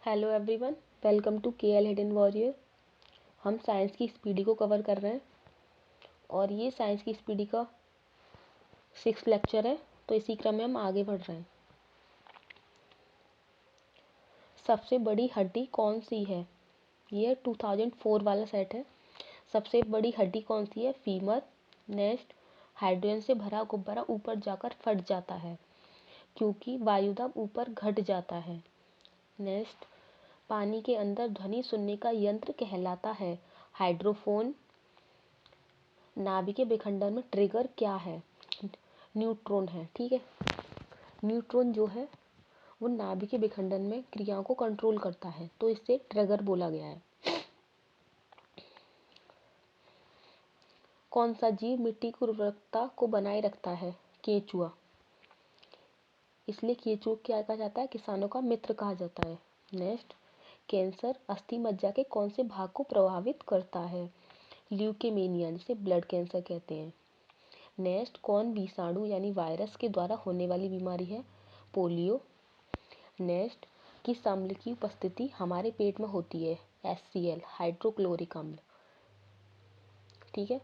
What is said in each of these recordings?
Hello everyone, welcome to KL hidden warrior. हम science की speedy को कवर कर रहे हैं और ये साइंस की स्पीडी का 6th लेक्चर है, तो इसी क्रम में हम आगे बढ़ रहे हैं। सबसे बड़ी हड्डी कौन सी है? ये 2004 वाला सेट है। सबसे बड़ी हड्डी कौन सी है? फीमर। नेक्स्ट, हाइड्रोजन से भरा गुब्बारा ऊपर जाकर फट जाता है क्योंकि वायुदाब ऊपर घट जाता है। नेक्स्ट, पानी के अंदर ध्वनि सुनने का यंत्र कहलाता है हाइड्रोफोन। नाभिकीय विखंडन में ट्रिगर क्या है? न्यूट्रॉन है। ठीक है, न्यूट्रॉन जो है वो नाभिकीय विखंडन में क्रियाओं को कंट्रोल करता है, तो इससे ट्रिगर बोला गया है। कौन सा जीव मिट्टी की उर्वरकता को बनाए रखता है? केंचुआ। इसलिए केंचुआ क्या कहा जाता है? किसानों का मित्र कहा जाता है। नेक्स्ट, कैंसर अस्थि मज्जा के कौन से भाग को प्रभावित करता है? ल्यूकेमिया, जिसे ब्लड कैंसर कहते हैं। नेक्स्ट, कौन विषाणु यानी वायरस के द्वारा होने वाली बीमारी है? पोलियो। नेक्स्ट, किस अम्ल की उपस्थिति हमारे पेट में होती है? HCl, हाइड्रोक्लोरिक अम्ल। ठीक है,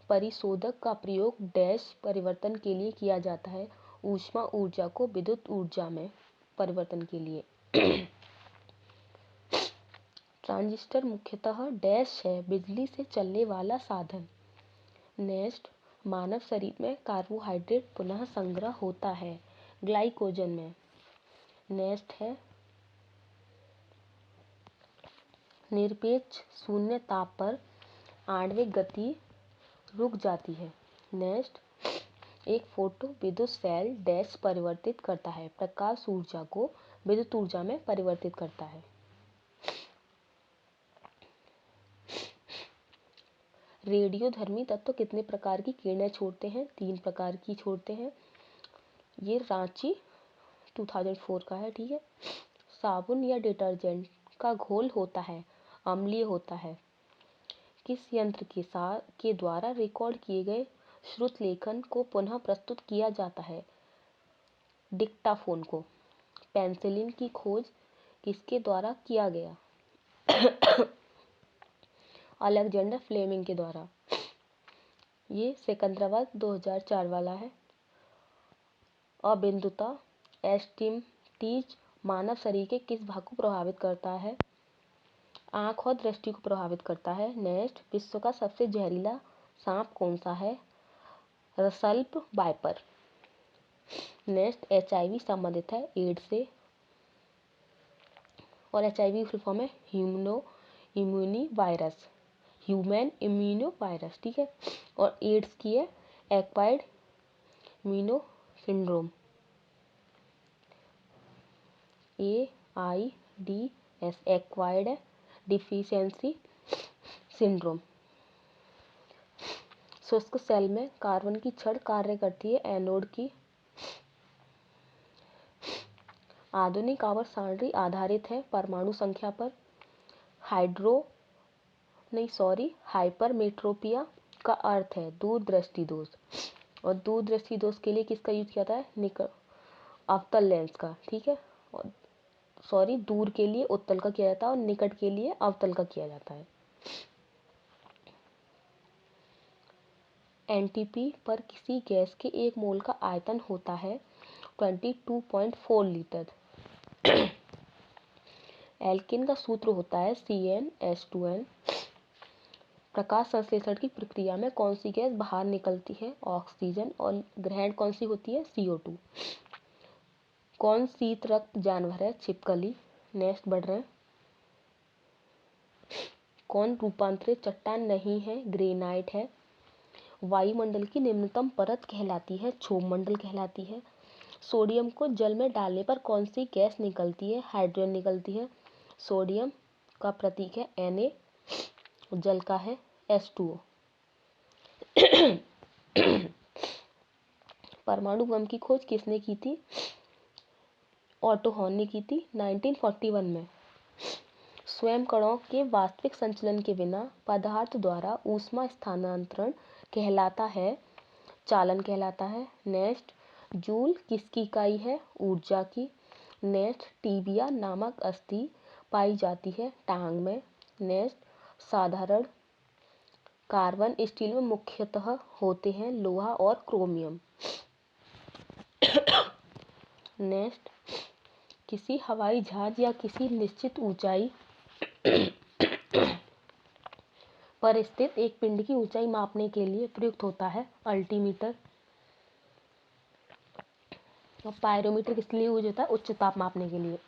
परिशोधक का प्रयोग डैश परिवर्तन के लिए किया जाता है? ऊष्मा ऊर्जा को विद्युत ऊर्जा में परिवर्तन के लिए। ट्रांजिस्टर मुख्यतः डैश है? बिजली से चलने वाला साधन। नेक्स्ट, मानव शरीर में कार्बोहाइड्रेट पुनः संग्रह होता है ग्लाइकोजन में। नेक्स्ट है, निरपेक्ष शून्य ताप पर आणविक गति रुक जाती है। नेक्स्ट, एक फोटो विद्युत सेल डैश परिवर्तित करता है? प्रकाश ऊर्जा को विद्युत ऊर्जा में परिवर्तित करता है। रेडियोधर्मी तत्व कितने प्रकार की किरणें छोड़ते हैं? 3 प्रकार की छोड़ते हैं। ये रांची 2004 का है। ठीक है, साबुन या डिटर्जेंट का घोल होता है? अम्लीय होता है। किस यंत्र के द्वारा रिकॉर्ड किए गए श्रुत लेखन को पुनः प्रस्तुत किया जाता है? डिक्टाफोन को। पेंसिलिन की खोज किसके द्वारा किया गया? अलेक्जेंडर फ्लेमिंग के द्वारा। ये सिकंदराबाद 2004 वाला है। अबिंदुता एस्टिमटीज मानव शरीर के किस भाग को प्रभावित करता है? आँख और दृष्टि को प्रभावित करता है। नेक्स्ट, विश्व का सबसे जहरीला सांप कौन सा है? रसल्प वाइपर। नेक्स्ट, HIV संबंधित है एड्स से और HIV फुल फॉर्म है ह्यूमन इम्यूनो वायरस। ठीक है, और एड्स की है acquired immuno syndrome, AIDS, acquired deficiency syndrome. शुष्क सेल में कार्बन की छड़ कार्य करती है एनोड की। आधुनिक आवर्त सारणी आधारित है परमाणु संख्या पर। हाइपरमेट्रोपिया का अर्थ है दूरदृष्टि दोष, और दूरदृष्टि दोष के लिए किसका यूज किया जाता है? अवतल लेंस का। ठीक है, और दूर के लिए उत्तल का किया जाता है और निकट के लिए अवतल का किया जाता है। एनटीपी पर किसी गैस के 1 मोल का आयतन होता है 22.4 लीटर। एल्किन का सूत्र होता है CnH2n। प्रकाश संश्लेषण की प्रक्रिया में कौन सी गैस बाहर निकलती है? ऑक्सीजन। और ग्रहण कौन सी होती है? CO2। कौन शीत रक्त जानवर है? छिपकली। नेक्स्ट बढ़ रहे हैं, कौन रूपांतरित चट्टान नहीं है? ग्रेनाइट है। वायुमंडल की निम्नतम परत कहलाती है? क्षोभमंडल कहलाती है। सोडियम को जल में डालने पर कौन सी गैस निकलती है? हाइड्रोजन निकलती है। सोडियम का प्रतीक है Na, जल का है H2O। परमाणु बम की खोज किसने की थी? ऑटो हॉर्न ने की थी 1941 में। स्वयं कणों के वास्तविक संचलन के बिना पदार्थ द्वारा ऊष्मा स्थानांतरण कहलाता है? चालन कहलाता है। नेक्स्ट, जूल किसकी इकाई है? ऊर्जा की। नेक्स्ट, टीबिया नामक अस्थि पाई जाती है टांग में। नेक्स्ट साधारण कार्बन स्टील में मुख्यतः होते हैं लोहा और क्रोमियम। नेक्स्ट किसी हवाई जहाज या किसी निश्चित ऊंचाई पर स्थित एक पिंड की ऊंचाई मापने के लिए प्रयुक्त होता है अल्टीमीटर। और पायरोमीटर किस लिए यूज होता है? उच्च ताप मापने के लिए।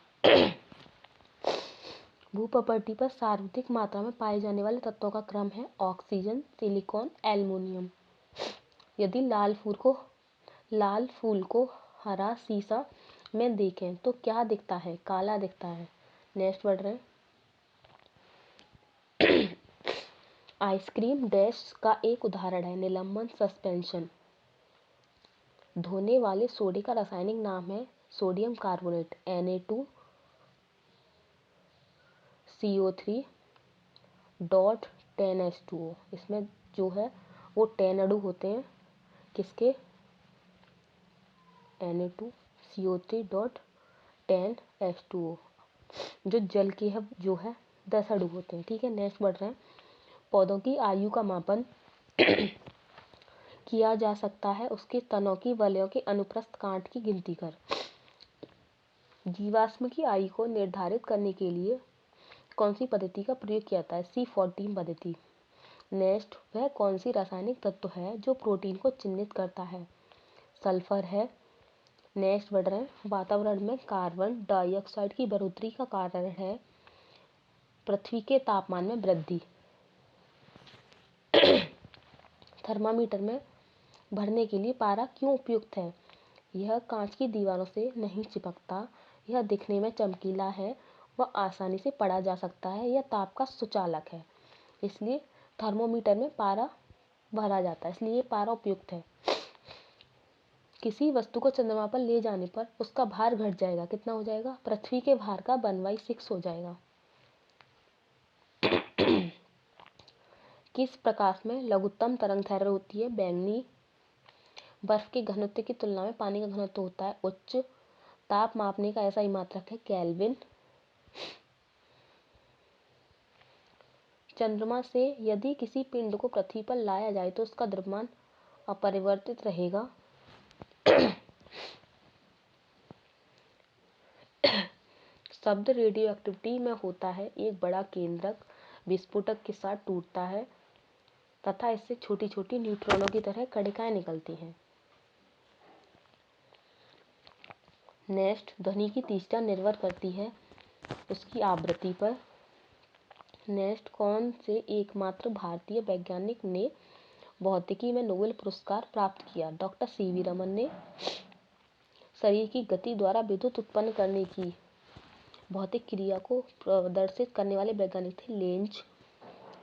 भूप्रकृति पर सर्वाधिक मात्रा में पाए जाने वाले तत्वों का क्रम है ऑक्सीजन, सिलिकॉन, एल्युमिनियम। यदि लाल फूल को हरा शीशा में देखें तो क्या दिखता है? काला दिखता है। नेक्स्ट बढ़ रहे हैं। आइसक्रीम डैश का एक उदाहरण है निलंबन सस्पेंशन। धोने वाले सोडे का रासायनिक नाम है सोडियम कार्बोनेट Na2CO3.10H2O। इसमें जो है वो 10 अणु होते हैं किसके? Na2CO3.10H2O। जो जल के है जो है 10 अणु होते हैं। ठीक है, नेक्स्ट बढ़ रहे हैं। पौधों की आयु का मापन किया जा सकता है उसके तनों की वलयों के अनुप्रस्थ कांट की गिनती कर। जीवाश्म की आयु को निर्धारित करने के लिए कौन सी पद्धति का प्रयोग किया जाता है? C14 पद्धति। नेक्स्ट वह कौन सी रासायनिक तत्व है जो प्रोटीन को चिह्नित करता है? सल्फर है। नेक्स्ट बढ़ रहे हैं। वातावरण में कार्बन डाइऑक्साइड की बढ़ोतरी का कारण है पृथ्वी के तापमान में वृद्धि। थर्मामीटर में भरने के लिए पारा क्यों उपयुक्त है? यह कांच की दीवारों से नहीं चिपकता, यह दिखने में चमकीला है, वह आसानी से पढ़ा जा सकता है, यह ताप का सुचालक है, इसलिए थर्मोमीटर में पारा भरा जाता है, इसलिए पारा उपयुक्त है। किसी वस्तु को चंद्रमा पर ले जाने पर उसका भार घट जाएगा, कितना हो जाएगा? पृथ्वी के भार का 1/6 हो जाएगा। किस प्रकाश में लघुत्तम तरंगदैर्घ्य होती है? बैंगनी। बर्फ के घनत्व की तुलना में पानी का घनत्व होता है उच्च। ताप मापने का ऐसा ही मात्रक है केल्विन। चंद्रमा से यदि किसी पिंड को पृथ्वी पर लाया जाए तो उसका द्रव्यमान अपरिवर्तित रहेगा। शब्द रेडियो एक्टिविटी में होता है एक बड़ा केंद्रक विस्फोटक के साथ टूटता है तथा इससे छोटी छोटी न्यूट्रॉनों की तरह कणिकाएं निकलती हैं। नेक्स्ट ध्वनि की तीव्रता निर्भर करती है उसकी आवृत्ति पर। नेक्स्ट कौन से एकमात्र भारतीय वैज्ञानिक ने भौतिकी में नोबेल पुरस्कार प्राप्त किया? डॉक्टर सीवी रमन ने। शरीर की गति द्वारा विद्युत उत्पन्न करने की भौतिक क्रिया को प्रदर्शित करने वाले वैज्ञानिक थे लेंज।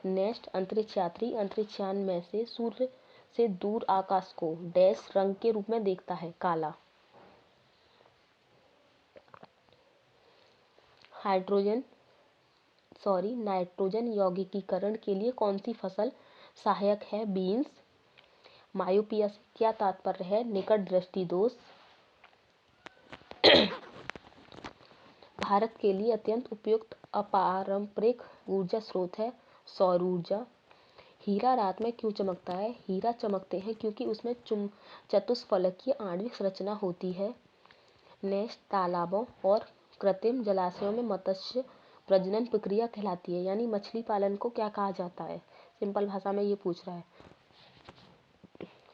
नेक्स्ट अंतरिक्ष यात्री अंतरिक्षयान में से सूर्य से दूर आकाश को डैश रंग के रूप में देखता है? काला। नाइट्रोजन यौगिकीकरण के लिए कौन सी फसल सहायक है? बीन्स। मायोपिया से क्या तात्पर्य है? निकट दृष्टि दोष। भारत के लिए अत्यंत उपयुक्त अपारंपरिक ऊर्जा स्रोत है सौर ऊर्जा। हीरा रात में क्यों चमकता है? हीरा चमकते हैं क्योंकि उसमें चतुष्फलकीय आणविक संरचना होती है। नेक्स्ट तालाबों और कृत्रिम जलाशयों में मत्स्य प्रजनन प्रक्रिया कहलाती है, यानी मछली पालन को क्या कहा जाता है? सिंपल भाषा में ये पूछ रहा है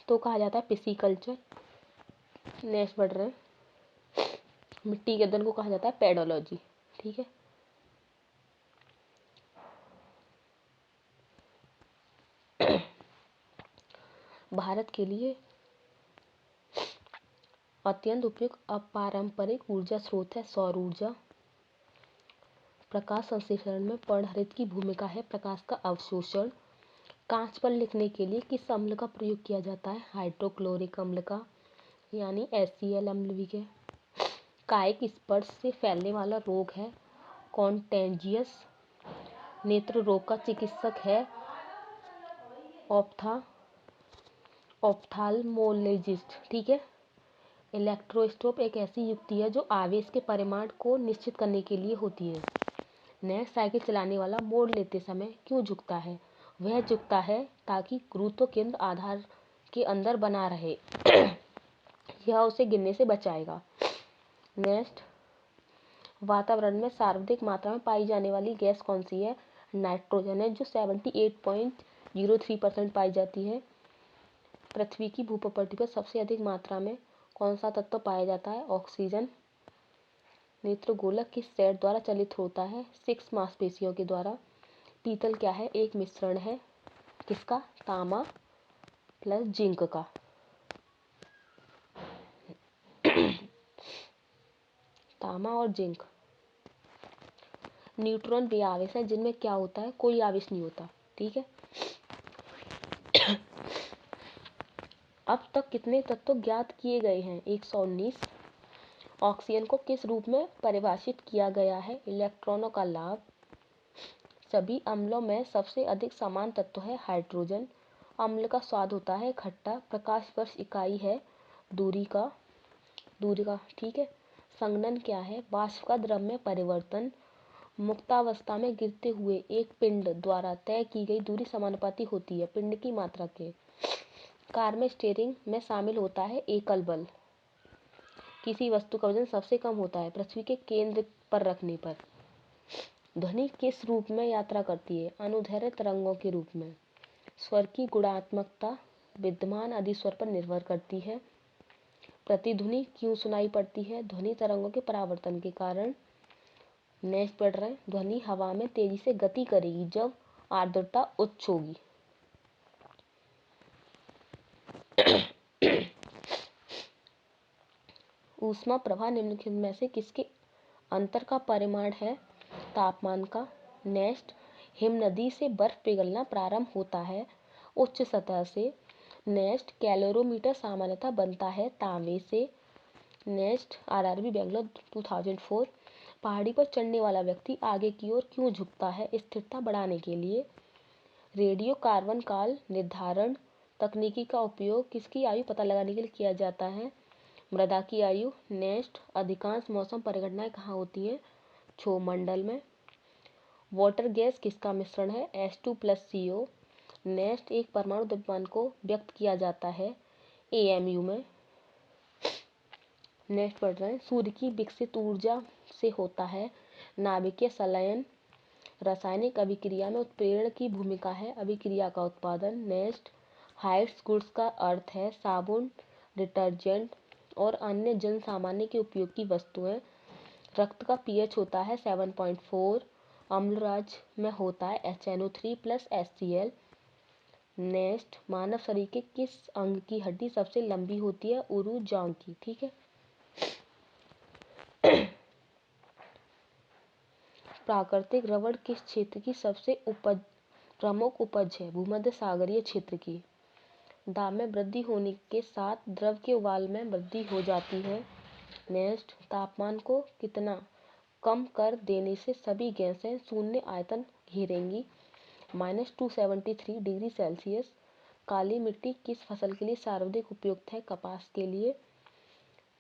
तो कहा जाता है पिसीकल्चर। नेक्स्ट बढ़ रहे हैं। मिट्टी के अध्ययन को कहा जाता है पेडोलॉजी। ठीक है, भारत के लिए अत्यंत उपयुक्त अपारंपरिक ऊर्जा स्रोत है सौर ऊर्जा। प्रकाश संश्लेषण में पर्णहरित की भूमिका है प्रकाश का अवशोषण। कांच पर लिखने के लिए किस अम्ल का प्रयोग किया जाता है? हाइड्रोक्लोरिक अम्ल का, यानी HCl अम्ल भी के। कायिक स्पर्श से फैलने वाला रोग है कॉन्टेजियस। नेत्र रोग का चिकित्सक है ऑप्थाल्मोलॉजिस्ट। ठीक है। इलेक्ट्रोस्कोप एक ऐसी युक्ति है जो आवेश के परिमाण को निश्चित करने के लिए होती है। नेक्स्ट, साइकिल चलाने वाला मोड़ लेते समय क्यों झुकता है? वह झुकता है ताकि गुरुत्व केंद्र आधार के अंदर बना रहे। यह उसे गिरने से बचाएगा। नेक्स्ट, वातावरण में सर्वाधिक मात्रा में पाई जाने वाली गैस कौन सी है? नाइट्रोजन है, जो 78.03% पाई जाती है। पृथ्वी की भूप्रकृति पर सबसे अधिक मात्रा में कौन सा तत्व पाया जाता है? ऑक्सीजन। नेत्रगोलक किस सेट द्वारा चलित होता है? 6 मांसपेशियों के द्वारा। पीतल क्या है? एक मिश्रण है। किसका? तांबा प्लस जिंक का। तांबा और जिंक। न्यूट्रॉन वे आवेश हैं जिनमें क्या होता है? कोई आवेश नहीं होता। ठीक है। अब तक कितने तत्व ज्ञात किए गए हैं? 119। ऑक्सीजन को किस रूप में परिभाषित किया गया है? इलेक्ट्रॉनों का लाभ। सभी अम्लों में सबसे अधिक समान तत्व है हाइड्रोजन। अम्ल का स्वाद होता है खट्टा। प्रकाश वर्ष इकाई है दूरी का। ठीक है। संघनन क्या है? वाष्प का द्रव में परिवर्तन। मुक्तावस्था में गिरते हुए एक पिंड द्वारा तय की गई दूरी समानुपाती होती है पिंड की मात्रा के। कार में स्टीयरिंग में शामिल होता है एकल बल। किसी वस्तु का वजन सबसे कम होता है पृथ्वी के केंद्र पर रखने पर। ध्वनि किस रूप में यात्रा करती है? अनुदैर्ध्य तरंगों के रूप में। स्वर की गुणात्मकता विद्यमान अधिस्वर पर निर्भर करती है। प्रतिध्वनि क्यों सुनाई पड़ती है? ध्वनि तरंगों के परावर्तन के कारण। नेक्स्ट पढ़ रहे हैं, ध्वनि हवा में तेजी से गति करेगी जब आर्द्रता उच्च होगी। ऊष्मा प्रवाह निम्नलिखित में से किसके अंतर का परिमाण है? तापमान का। नेक्स्ट, हिम नदी से बर्फ पिघलना प्रारंभ होता है उच्च सतह से। नेक्स्ट, कैलोरीमीटर सामान्यतः बनता है तांबे से। Next, RRB Bangalore 2004। पहाड़ी पर चढ़ने वाला व्यक्ति आगे की ओर क्यों झुकता है? स्थिरता बढ़ाने के लिए। रेडियो कार्बन काल निर्धारण तकनीकी का उपयोग किसकी आयु पता लगाने के लिए किया जाता है? मृदा की आयु। नेक्स्ट, अधिकांश मौसम परिघटनाएं कहाँ होती हैं? क्षोभमंडल में। वाटर गैस किसका मिश्रण है? H2+CO। नेक्स्ट, एक परमाणु द्रव्यमान को व्यक्त किया जाता है AMU में। नेक्स्ट पढ़ रहे हैं, सूर्य की विकसित ऊर्जा से होता है नाभिकीय संलयन। रासायनिक अभिक्रिया में उत्प्रेरण की भूमिका है अभिक्रिया का उत्पादन। नेक्स्ट, हाइट्स गुड्स का अर्थ है साबुन, डिटर्जेंट और अन्य जन सामान्य के उपयोग की वस्तुएं। रक्त का पीएच होता है 7.4। अम्लराज में होता है HNO3+HCl। नेक्स्ट, मानव शरीर के किस अंग की हड्डी सबसे लंबी होती है? उरु जांग की। ठीक है। प्राकृतिक रबड़ किस क्षेत्र की सबसे प्रमुख उपज है? भूमध्य सागरीय क्षेत्र की। दाब में वृद्धि होने के साथ द्रव के उबाल में वृद्धि हो जाती है। नेक्स्ट, तापमान को कितना कम कर देने से सभी गैसें शून्य आयतन घेरेंगी? -273 डिग्री सेल्सियस। काली मिट्टी किस फसल के लिए सर्वाधिक उपयुक्त है? कपास के लिए।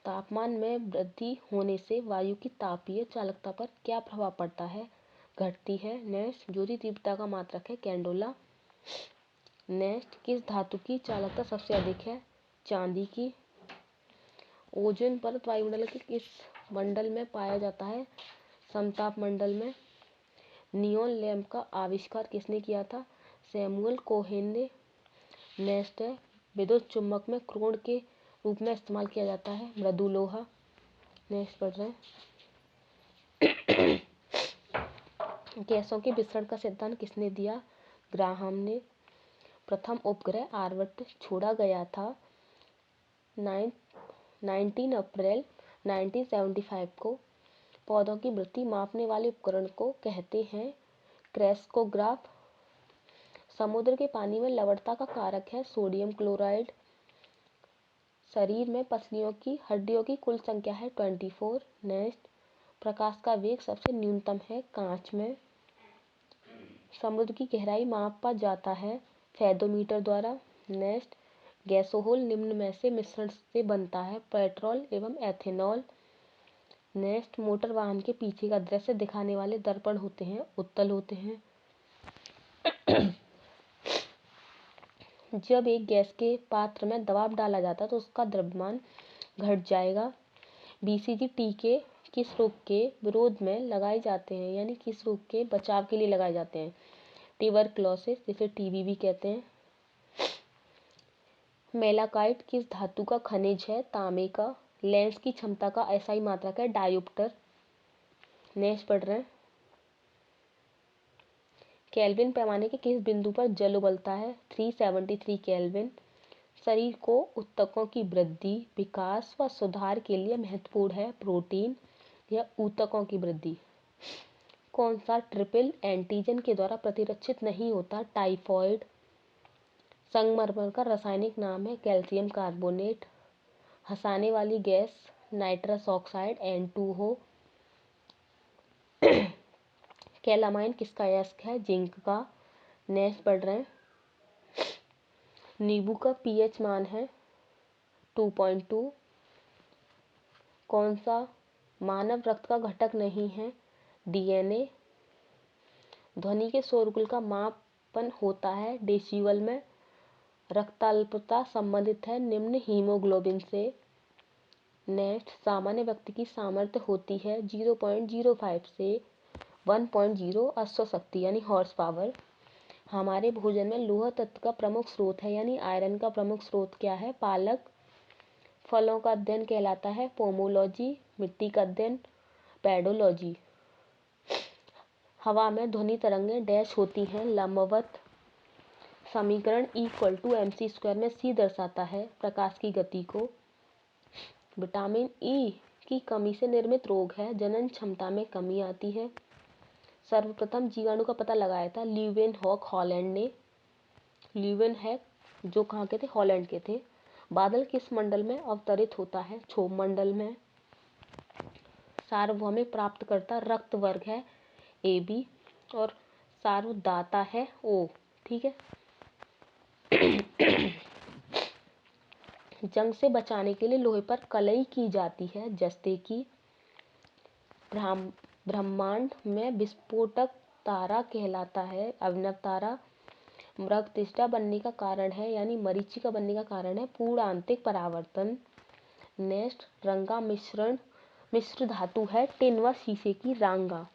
तापमान में वृद्धि होने से वायु की तापीय चालकता पर क्या प्रभाव पड़ता है? घटती है। नेक्स्ट, ज्योति तीव्रता का मात्रक है कैंडोला। नेक्स्ट, किस धातु की चालकता सबसे अधिक है? चांदी की। ओजोन परत वायुमंडल के किस मंडल में पाया जाता है? समताप मंडल में। नियॉन लैंप का आविष्कार किसने किया था? सैमुअल कोहेन ने। नेक्स्ट है, विद्युत चुम्बक में क्रोण के रूप में इस्तेमाल किया जाता है मृदु लोहा। नेक्स्ट पढ़ रहे हैं, गैसों के विसरण का सिद्धांत किसने दिया? ग्राहम ने। प्रथम उपग्रह आर्यभट्ट छोड़ा गया था 19 अप्रैल 1975 को। पौधों की वृद्धि मापने वाले उपकरण को कहते हैं क्रेस्कोग्राफ। समुद्र के पानी में लवणता का कारक है सोडियम क्लोराइड। शरीर में पसलियों की हड्डियों की कुल संख्या है 24। नेक्स्ट, प्रकाश का वेग सबसे न्यूनतम है कांच में। समुद्र की गहराई मापा जाता है फेदोमीटर द्वारा। नेक्स्ट, गैसोहोल निम्न में से मिश्रण से बनता है पेट्रोल एवं एथेनॉल। नेक्स्ट, मोटर वाहन के पीछे का दृश्य दिखाने वाले दर्पण होते हैं, उत्तल होते हैं। जब एक गैस के पात्र में दबाव डाला जाता है तो उसका द्रव्यमान घट जाएगा। बीसीजी टीके किस रोग के विरोध में लगाए जाते हैं, यानी किस रोग के बचाव के लिए लगाए जाते हैं? ट्यूबरक्लोसिस, जिसे टीबी भी कहते हैं। मेलाकाइट किस धातु का खनिज है? तांबे का। लेंस की क्षमता का एसआई मात्रक है डायोप्टर। नेक्स्ट पढ़ रहे हैं, केल्विन पैमाने के किस बिंदु पर जल उबलता है? 373 केल्विन। शरीर को ऊतकों की वृद्धि, विकास व सुधार के लिए महत्वपूर्ण है प्रोटीन या ऊतकों की वृद्धि। कौन सा ट्रिपल एंटीजन के द्वारा प्रतिरक्षित नहीं होता? टाइफॉइड। संगमरमर का रासायनिक नाम है कैल्शियम कार्बोनेट। हंसाने वाली gas nitrous oxide N2O। Calamine किसका अयस्क है? जिंक का। नेक्स्ट पढ़ रहे हैं, नींबू का पीएच मान है 2.2। कौन सा मानव रक्त का घटक नहीं है? डीएनए। ध्वनि के शोरगुल का मापन होता है डेसिबल में। रक्ताल्पता संबंधित है निम्न हीमोग्लोबिन से। नेक्स्ट, सामान्य व्यक्ति की सामर्थ्य होती है 0.05 से 1.0 अश्वशक्ति यानी हॉर्स पावर। हमारे भोजन में लोह तत्व का प्रमुख स्रोत है, यानी आयरन का प्रमुख स्रोत क्या है? पालक। फलों का अध्ययन कहलाता है पोमोलॉजी। मिट्टी का अध्ययन पेडोलॉजी। हवा में ध्वनि तरंगें डैश होती हैं लंबवत। समीकरण E=mc² में c दर्शाता है प्रकाश की गति को। विटामिन ई की कमी से निर्मित रोग है, जनन क्षमता में कमी आती है। सर्वप्रथम जीवाणु का पता लगाया था ल्यूवेनहॉक हॉलैंड ने। ल्यूवेनहॉक जो कहाँ के थे? हॉलैंड के थे। बादल किस मंडल में अवतरित होता है? क्षोभ मंडल में। सार्वभौमिक प्राप्तकर्ता रक्त वर्ग है AB और सार्वदाता है O। ठीक है। जंग से बचाने के लिए लोहे पर कलई की जाती है जस्ते की। ब्रह्मांड में विस्फोटक तारा कहलाता है अभिनव तारा। मृगतृष्णा बनने का कारण है, यानी मरीचिका बनने का कारण है पूर्ण आंतरिक परावर्तन। नेक्स्ट, रंगा मिश्र धातु है टिन व शीशे की रांगा।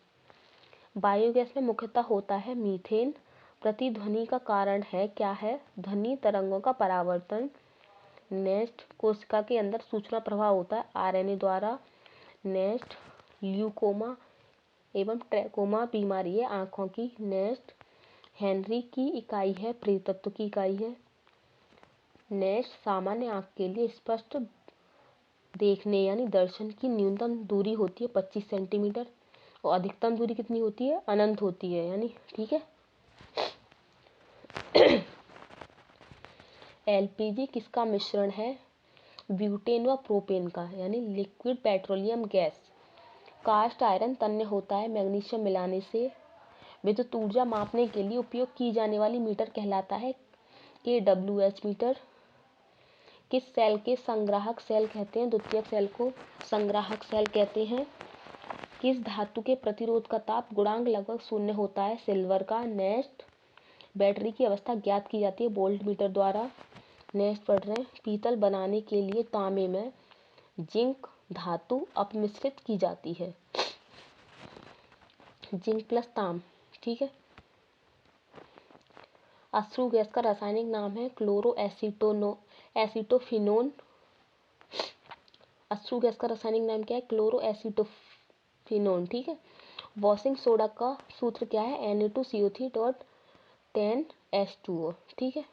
बायोगैस में मुख्यतः होता है मीथेन। प्रतिध्वनि का कारण है क्या है? ध्वनि तरंगों का परावर्तन। नेक्स्ट, कोशिका के अंदर सूचना प्रवाह होता है आरएनए द्वारा। नेक्स्ट, ल्यूकोमा एवं ट्रैकोमा बीमारी है आंखों की। नेक्स्ट, हेनरी की इकाई है प्रेतत्व की इकाई है। नेक्स्ट, सामान्य आंख के लिए स्पष्ट देखने यानी दर्शन की न्यूनतम दूरी होती है 25 सेंटीमीटर और अधिकतम दूरी कितनी होती है? अनंत होती है, यानी ठीक है। एलपीजी किसका मिश्रण है? ब्यूटेन व प्रोपेन का, यानी liquid petroleum gas. Cast iron तन्य होता है मैग्नीशियम मिलाने से। विद्युत ऊर्जा मापने के लिए उपयोग की जाने वाली मीटर कहलाता है kWh मीटर। किस सेल के संग्राहक सेल कहते हैं? द्वितीयक सेल को संग्राहक सेल कहते हैं। किस धातु के प्रतिरोध का ताप गुणांक लगभग 0 होता है? सिल्वर का। नेक्स्ट, बैटरी की अवस्था ज्ञात की जाती है वोल्ट मीटर द्वारा। नेक्स्ट पढ़ रहे हैं, पीतल बनाने के लिए तांबे में जिंक धातु अपमिश्रित की जाती है। जिंक प्लस तांब। ठीक है। अश्रु गैस का रासायनिक नाम है एसिटोफिनोन। अश्रु गैस का रासायनिक नाम क्या है? क्लोरोएसिटोफिनोन। ठीक है। वॉशिंग सोडा का सूत्र क्या है? Na2CO3.10H2O। ठीक है।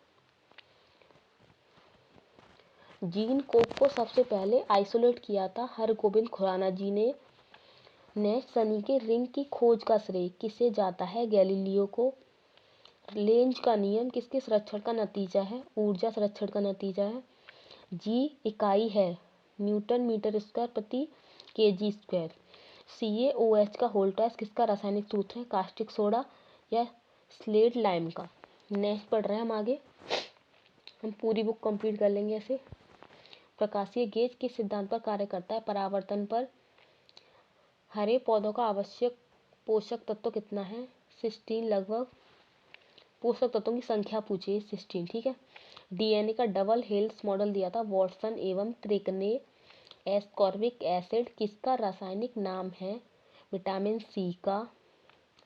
जीन कोक को सबसे पहले आइसोलेट किया था हरगोबिंद खुराना जी ने। नेक्स्ट, शनि के रिंग की खोज का श्रेय किसे जाता है? गैलीलियो को। लेंज का नियम किसके संरक्षण का नतीजा है? ऊर्जा संरक्षण का नतीजा है। जी इकाई है न्यूटन मीटर स्क्वायर प्रति केजी स्क्वायर। CaOH का होल्टास किसका रासायनिक सूत्र है? कास्टिक सोडा या स्लेट लाइम का। नेक्स्ट पढ़ रहे हैं हम आगे, हम पूरी बुक कंप्लीट कर लेंगे ऐसे। प्रकाशीय गेज किस सिद्धांत पर कार्य करता है? परावर्तन पर। हरे पौधों का आवश्यक पोषक तत्व कितना है? 16 लगभग। पोषक तत्वों की संख्या पूछिए 16, ठीक है। डीएनए का डबल हेलिक्स मॉडल दिया था वॉटसन एवं क्रिक ने। एस्कॉर्बिक एसिड किसका रासायनिक नाम है? विटामिन सी का।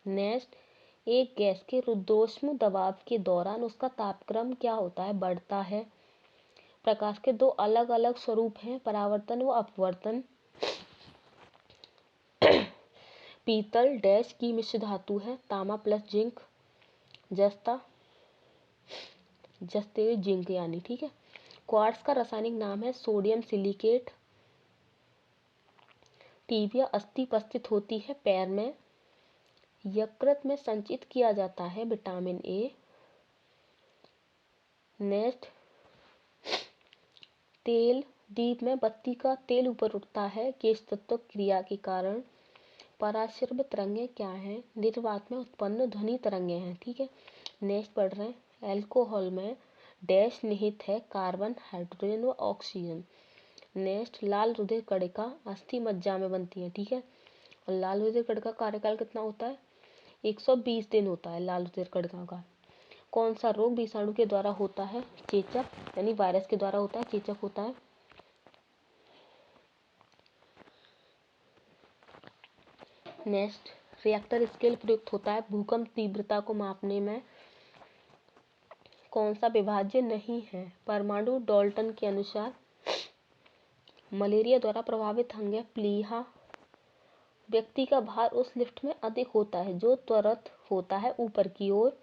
नेक्स्ट, एक गैस के रुद्धोष्म दबाव के दौरान उसका तापक्रम क्या होता है? बढ़ता है। प्रकाश के दो अलग अलग स्वरूप हैं, परावर्तन व अपवर्तन। पीतल डैश की मिश्र धातु है? तांबा प्लस जिंक। जस्ता जस्ते जिंक यानी, ठीक है। क्वार्ट्ज का रासायनिक नाम है सोडियम सिलिकेट। टीबिया अस्थि उपस्थित होती है पैर में। यकृत में संचित किया जाता है विटामिन ए। नेक्स्ट, तेल दीप में बत्ती का तेल ऊपर उठता है किस तत्व क्रिया के कारण? पराश्रव्य तरंगें क्या हैं? निर्वात में उत्पन्न ध्वनि तरंगें हैं, ठीक है। नेक्स्ट पढ़ रहे हैं, एल्कोहल में डैश निहित है? कार्बन, हाइड्रोजन व ऑक्सीजन। नेक्स्ट, लाल रुधिर कणिका अस्थि मज्जा में बनती है, ठीक है। और लाल रुधिर कणिका का कार्यकाल कितना होता है? 120 दिन होता है लाल रुधिर कणिका का। कौन सा रोग विषाणु के द्वारा होता है? चेचक, यानी वायरस के द्वारा होता है, चेचक होता है। नेक्स्ट, रिएक्टर स्केल प्रयुक्त होता है भूकंप तीव्रता को मापने में। कौन सा विभाज्य नहीं है? परमाणु डाल्टन के अनुसार। मलेरिया द्वारा प्रभावित अंग है प्लीहा। व्यक्ति का भार उस लिफ्ट में अधिक होता है जो त्वरित होता है ऊपर की ओर।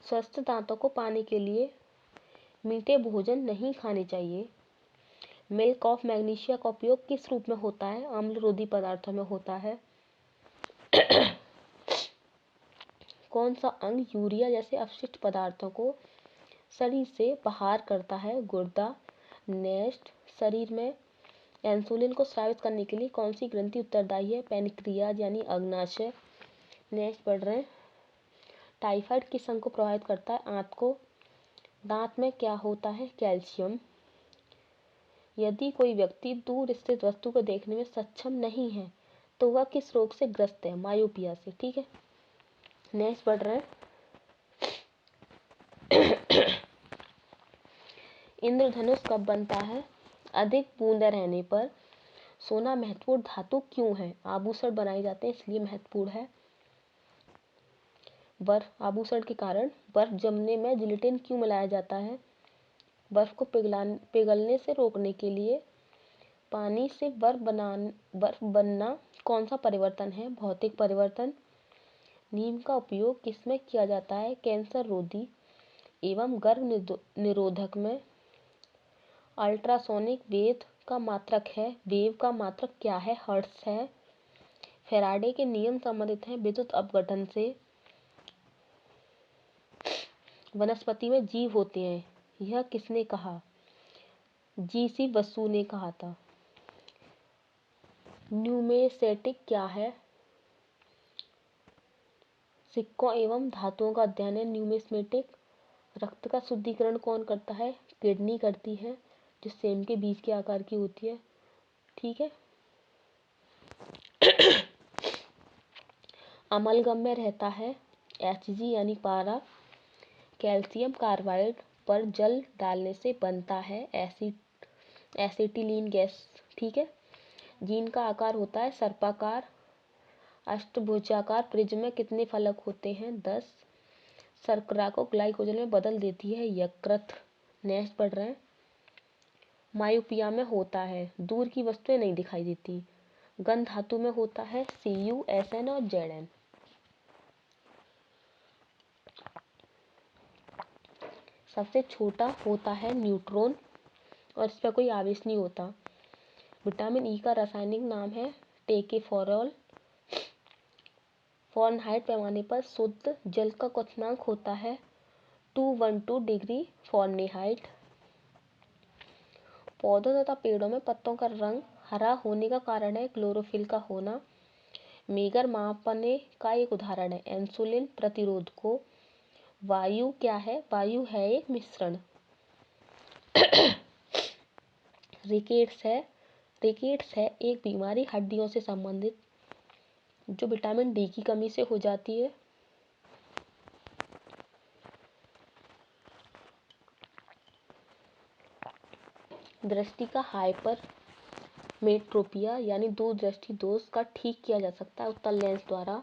स्वस्थ दांतों को पाने के लिए मीठे भोजन नहीं खाने चाहिए। मिल्क ऑफ मैग्नीशिया का उपयोग किस रूप में होता है? अम्लरोधी पदार्थों में होता है। कौन सा अंग यूरिया जैसे अपशिष्ट पदार्थों को शरीर से बाहर करता है? गुर्दा। नेक्स्ट, शरीर में इंसुलिन को स्रावित करने के लिए कौन सी ग्रंथि उत्तरदायी है? पैनक्रियाज यानी अग्नाशय। नेक्स्ट पढ़ रहे हैं, टाइफाइड किस अंग को प्रभावित करता है? आंत को। दांत में क्या होता है? कैल्शियम। यदि कोई व्यक्ति दूर स्थित वस्तु को देखने में सक्षम नहीं है तो वह किस रोग से ग्रस्त है? मायोपिया से, ठीक है। नेक्स्ट पढ़ रहे हैं, इंद्रधनुष कब बनता है? अधिक बूंदें रहने पर। सोना महत्वपूर्ण धातु क्यों है? आभूषण बनाए जाते हैं इसलिए महत्वपूर्ण है। बर्फ, आभूषण के कारण। बर्फ जमने में जिलेटिन क्यों मिलाया जाता है? बर्फ को पिघलने से रोकने के लिए। पानी से बर्फ बनना कौन सा परिवर्तन है? भौतिक परिवर्तन। नीम का उपयोग किसमें किया जाता है? कैंसर रोधी एवं गर्भ निरोधक में। अल्ट्रासोनिक वेव का मात्रक है? वेव का मात्रक क्या है? हर्ट्ज है। फैराडे के नियम संबंधित हैं विद्युत अपघटन से। वनस्पति में जीव होते हैं, यह किसने कहा? जीसी बसु ने कहा था। न्यूमेसेटिक क्या है? सिक्कों एवं धातुओं का अध्ययन है न्यूमिस्मेटिक। रक्त का शुद्धिकरण कौन करता है? किडनी करती है, जो सेम के बीज के आकार की होती है, ठीक है। अमलगम में रहता है Hg यानी पारा। कैल्शियम कार्बाइड पर जल डालने से बनता है एसिटिलीन गैस, ठीक है। जीन का आकार होता है सर्पाकार। अष्टभुजाकार प्रिज्म में कितने फलक होते हैं? 10। शर्करा को ग्लाइकोजन में बदल देती है यकृत। नेक्स्ट पढ़ रहे हैं, मायोपिया में होता है दूर की वस्तुएं नहीं दिखाई देती। गंध धातु में होता है Cu, Sn और Zn। सबसे छोटा होता है न्यूट्रॉन और इस पर कोई आवेश नहीं होता। विटामिन ई का रासायनिक नाम है टेकेफोरॉल। फ़ारेनहाइट पैमाने पर शुद्ध जल का क्वथनांक होता है 212 डिग्री फ़ारेनहाइट। पौधों तथा पेड़ों में पत्तों का रंग हरा होने का कारण है क्लोरोफिल का होना। मेगर मापने का एक उदाहरण है इंसुलिन प्रतिरोध को। वायु क्या है? वायु है एक मिश्रण। रिकेट्स है एक बीमारी हड्डियों से संबंधित। जो विटामिन डी की कमी से हो जाती है। दृष्टि का हाइपर मेट्रोपिया यानी दूरदृष्टि दोष का ठीक किया जा सकता है उत्तल लेंस द्वारा।